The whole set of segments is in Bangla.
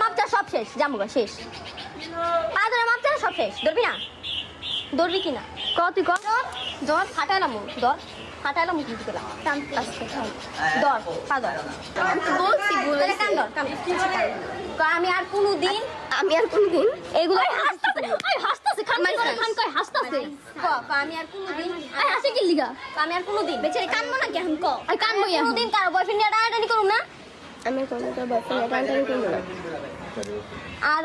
মাপটা সব শেষ জামুগা শেষ পা ধরে মাপটা সব শেষ ধরবি না ধরবি কিনা ক তুই ক ধর ফাটাইলাম ধর ফাটাইলাম কিন্তু পেলাম ধর পা ধর বলছি বলে কান ধর আমি আর কোনোদিন এগুলো হাসতাছে খান কয় হাসতাছে আমি আর কোনোদিন হাসে কি লিগা আমি আর কোনোদিন বেচারি কানবো না কেন ক কানবো কোনোদিন কারো বয়ফ্রেন্ড নিয়ে টানাটানি করুন না আমি কোনো তোর বয়ফ্রেন্ড নিয়ে টানাটানি করবো না আর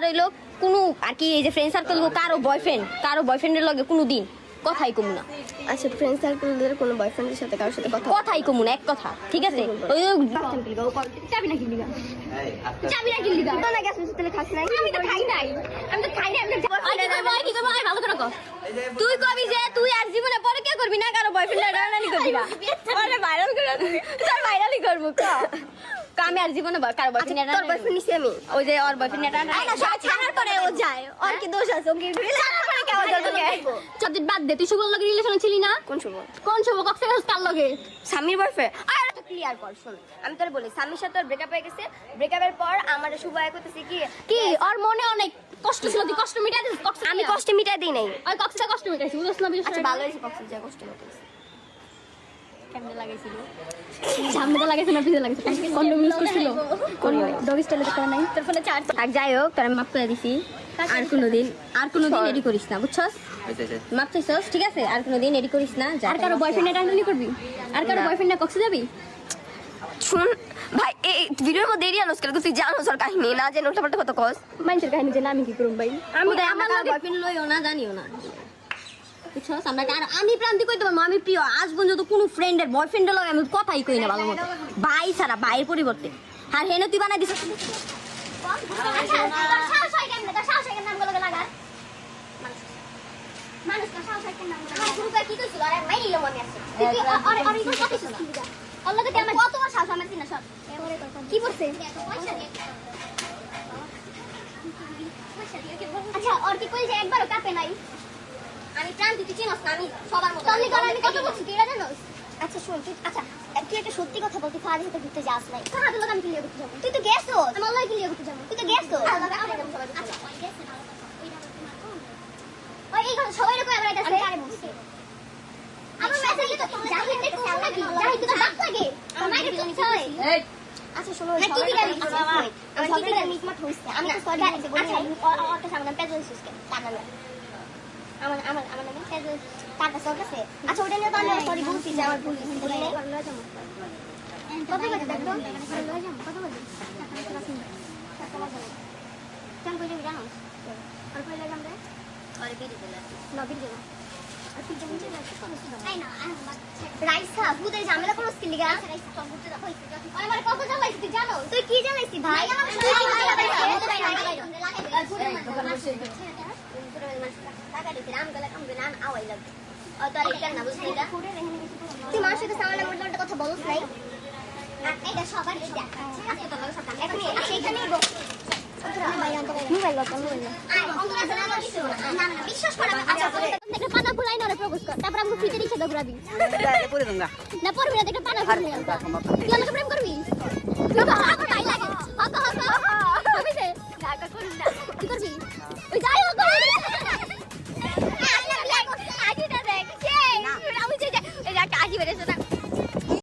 হইলো কোনো আর কি এই যে ফ্রেন্ড সার্কেল কারো বয়ফ্রেন্ডের লগে কোনোদিন কথাই কমু না আচ্ছা ফ্রেন্ড সার্কেলদের কোনো বয়ফ্রেন্ডের সাথে কারোর সাথে কথাই কমু না এক কথা ঠিক আছে ওই চাবি না কিনলি তো না গ্যাস মিস্ত্রি খাস নাই আমি তো খাই নাই ভালো করে কর তুই কবি যে তুই আর জীবনে পরে কি করবি না কারো বয়ফ্রেন্ড ডানানি করবি না আরে ভাইরাল করে স্যার ভাইরালই করব আমি আর জীবনে কারো বয়ফ্রেন্ড তোর বয়ফ্রেন্ড নিছি আমি ওই যে ওর বয়ফ্রেন্ড ছাড়ার পরে ও যায় ওর কি দোষ আছে ওকে ছাড়ার পরে কেমন তোকে যদি বাদ দে তুই শুভর লগে রিলেশনে ছিলি না কোন শুভ কক্সবাজার কার লগে স্বামীর বয়ফ্রেন্ড আর তো ক্লিয়ার কর শুন আমি তোর বলি স্বামীর সাথে তোর ব্রেকআপ হয়ে গেছে ব্রেকআপের পর আমার শুভ আয় করতেছি কি ওর মনে অনেক কষ্ট ছিল তুই কষ্ট মিটাই দিস আমি কষ্ট মিটাই দিই নাই ওই কক্সটা কষ্ট মিটাইছি বুঝছ না আচ্ছা ভালো হয়েছে কক্সে যা কষ্ট মিটাইছি কেমনে লাগাইছিল সামনে তো লাগাইছে না পিছে লাগাইছে কন্ডম ইউজ করছিল কোন ডগ স্টাইলে তো নাই তোর ফোনে চার্জ থাক যাই হোক তোর মাপ করে দিছি আর কোনোদিন এডি করিস না বুঝছস মাপ চাইছস ঠিক আছে আর কোনোদিন এডি করিস না আর কারো বয়ফ্রেন্ড টানাটানি করবি আর কারো বয়ফ্রেন্ড কক্সে যাবি শুন ভাই এই ভিডিওর মধ্যে এরিয়া নস্কাল তুই জানোস আর কাহিনী না জেনে উল্টাপাল্টা কথা কস মানুষের কাহিনী যে আমি কি করব ভাই আমি আমার বয়ফ্রেন্ড লইও না জানিও না বুঝছস আমরা আর আমি প্রান্তি কইতে পারবো আমি প্রিয় আজ পর্যন্ত কোনো ফ্রেন্ডের বয়ফ্রেন্ডের লগে আমি কথাই কই না ভালো মতো ভাই ছাড়া ভাইয়ের পরিবর্তে আর হেনে তুই বানাই দিছিস কি বলছে আচ্ছা ওর কি কই যে একবারও কাঁপে নাই আমি প্রান্তি তুই চিনস না আমি সবার মতো আমি কত বলছি তুই এটা জানোস আচ্ছা শুন তুই আচ্ছা তুই একটা সত্যি কথা বল তুই ফারির সাথে ঘুরতে যাস নাই কার হাতে আমি ক্লিয়ার করতে যাবো তুই তো গেছো আমার লয় ক্লিয়ার করতে যাবো তুই তো গেছো আচ্ছা ওই এই কথা সবাই কই আমরা এটা আমি আরে বলছি আমার মেসেজে তো জাহিদ দেখছ নাকি জাহিদ তো বাপ লাগে আমার মাইকে তো নিছে এই আচ্ছা শোনো না তুই দিবি আমি সবাই মিটমাট হইছে আমি তো সরি বলছি বলি ওরটা সামনে পেজ হইছিস কেন তার নামে আমার নামে পেজ টাকা সব আছে আচ্ছা ওটা নিয়ে তো আমি সরি বলছি যে আমার ভুল হইছে বলি নাই কত বাজে দেখো কত বাজে কেন কই যাবি জানো আর কই লাগে আমরা আরে বিড়ি দিলা না বিড়ি দিলা আর তুই জানিস না আই না রাইসা বুদে ঝামেলা করছিস কি লিগা রাইসা তো বুঝতে দাও হইছে ওই মানে কত জ্বালাইছিস তুই জানো তুই কি জ্বালাইছিস ভাই তুই মানুষের সাথে সামনে উল্টো কথা বলছ নাই এটা সবার বিশ্বাস করা পাতা ফুলাই না প্রপোজ কর তারপর আমাকে ফ্রিতে রিক্সা দৌড়াবি না পড়বি না দেখে পানা ফুলাই আমাকে প্রেম করবি